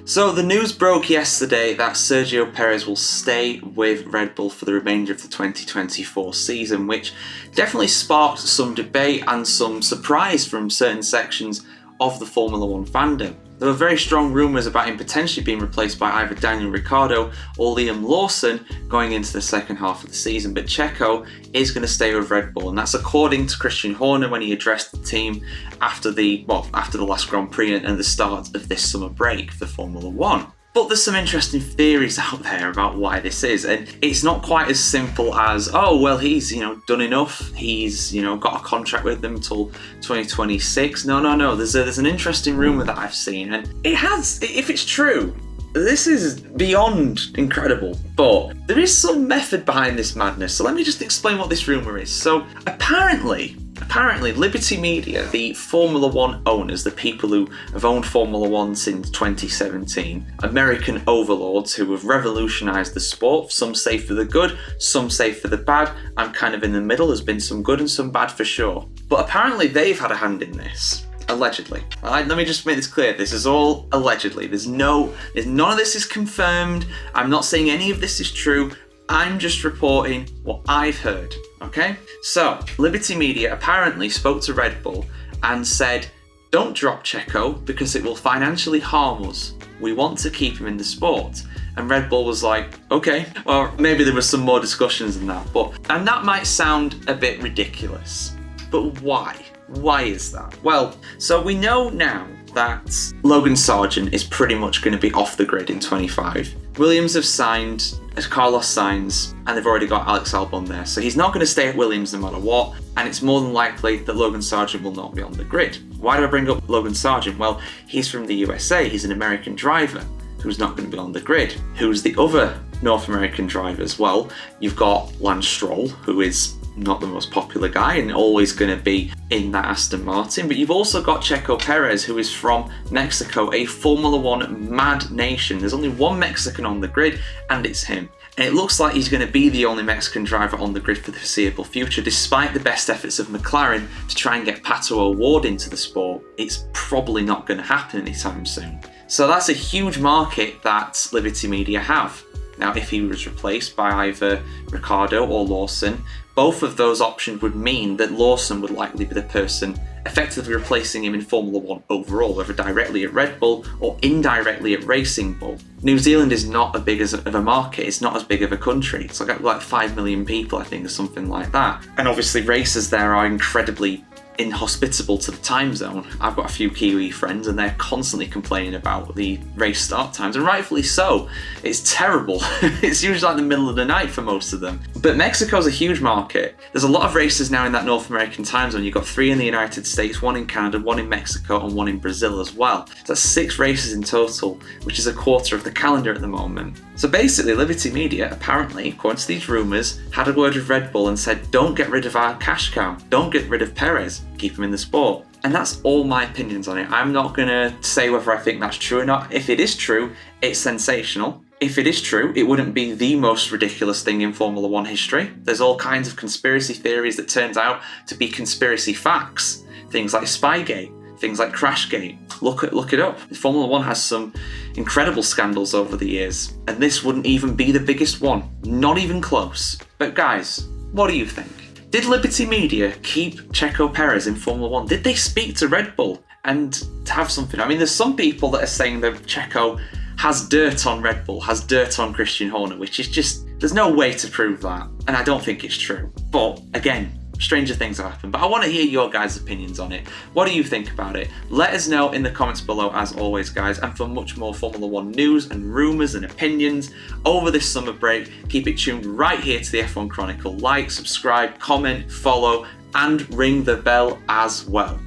So the news broke yesterday that Sergio Perez will stay with Red Bull for the remainder of the 2024 season, which definitely sparked some debate and some surprise from certain sections of the Formula One fandom. There were very strong rumours about him potentially being replaced by either Daniel Ricciardo or Liam Lawson going into the second half of the season, but Checo is going to stay with Red Bull, and that's according to Christian Horner when he addressed the team after the last Grand Prix and the start of this summer break for Formula One. But there's some interesting theories out there about why this is, and it's not quite as simple as, oh, well, he's, done enough, he's, got a contract with them until 2026. No, there's an interesting rumour that I've seen, and if it's true, this is beyond incredible, but there is some method behind this madness, so let me just explain what this rumour is. So apparently Liberty Media, the Formula One owners, the people who have owned Formula One since 2017, American overlords who have revolutionised the sport, some say for the good, some say for the bad. I'm kind of in the middle, there's been some good and some bad for sure. But apparently they've had a hand in this. Allegedly. Let me just make this clear. This is all allegedly. None of this is confirmed. I'm not saying any of this is true. I'm just reporting what I've heard. Okay? So, Liberty Media apparently spoke to Red Bull and said, don't drop Checo because it will financially harm us. We want to keep him in the sport. And Red Bull was like, okay. Or maybe there was some more discussions than that. And that might sound a bit ridiculous. But why? Why is that? Well, so we know now that Logan Sargent is pretty much going to be off the grid in 25. Williams have signed as Carlos Sainz, and they've already got Alex Albon there. So he's not going to stay at Williams no matter what, and it's more than likely that Logan Sargent will not be on the grid. Why do I bring up Logan Sargent? Well, he's from the USA. He's an American driver who's not going to be on the grid. Who's the other North American drivers? Well, you've got Lance Stroll, who is not the most popular guy and always going to be in that Aston Martin, but you've also got Checo Perez, who is from Mexico, a Formula One mad nation. There's only one Mexican on the grid, and it's him. And it looks like he's going to be the only Mexican driver on the grid for the foreseeable future, despite the best efforts of McLaren to try and get Pato O'Ward into the sport. It's probably not going to happen anytime soon. So that's a huge market that Liberty Media have. Now, if he was replaced by either Ricciardo or Lawson, both of those options would mean that Lawson would likely be the person effectively replacing him in Formula One overall, whether directly at Red Bull or indirectly at Racing Bull. New Zealand is not as big of a market, it's not as big of a country. It's like 5 million people, I think, or something like that. And obviously racers there are incredibly inhospitable to the time zone. I've got a few Kiwi friends and they're constantly complaining about the race start times, and rightfully so. It's terrible. It's usually like the middle of the night for most of them. But Mexico's a huge market. There's a lot of races now in that North American time zone. You've got 3 in the United States, 1 in Canada, 1 in Mexico, and 1 in Brazil as well. So that's 6 races in total, which is a quarter of the calendar at the moment. So basically, Liberty Media, apparently, according to these rumours, had a word with Red Bull and said, don't get rid of our cash cow. Don't get rid of Perez. Keep him in the sport. And that's all my opinions on it. I'm not going to say whether I think that's true or not. If it is true, it's sensational. If it is true, it wouldn't be the most ridiculous thing in Formula One history. There's all kinds of conspiracy theories that turns out to be conspiracy facts. Things like Spygate, things like Crashgate. Look it up. Formula One has some incredible scandals over the years, and this wouldn't even be the biggest one. Not even close. But guys, what do you think? Did Liberty Media keep Checo Perez in Formula One? Did they speak to Red Bull and have something? I mean, there's some people that are saying that Checo has dirt on Red Bull, has dirt on Christian Horner, which is just, there's no way to prove that. And I don't think it's true. But again, stranger things have happened. But I want to hear your guys' opinions on it. What do you think about it? Let us know in the comments below, as always, guys. And for much more Formula One news and rumours and opinions over this summer break, keep it tuned right here to the F1 Chronicle. Like, subscribe, comment, follow, and ring the bell as well.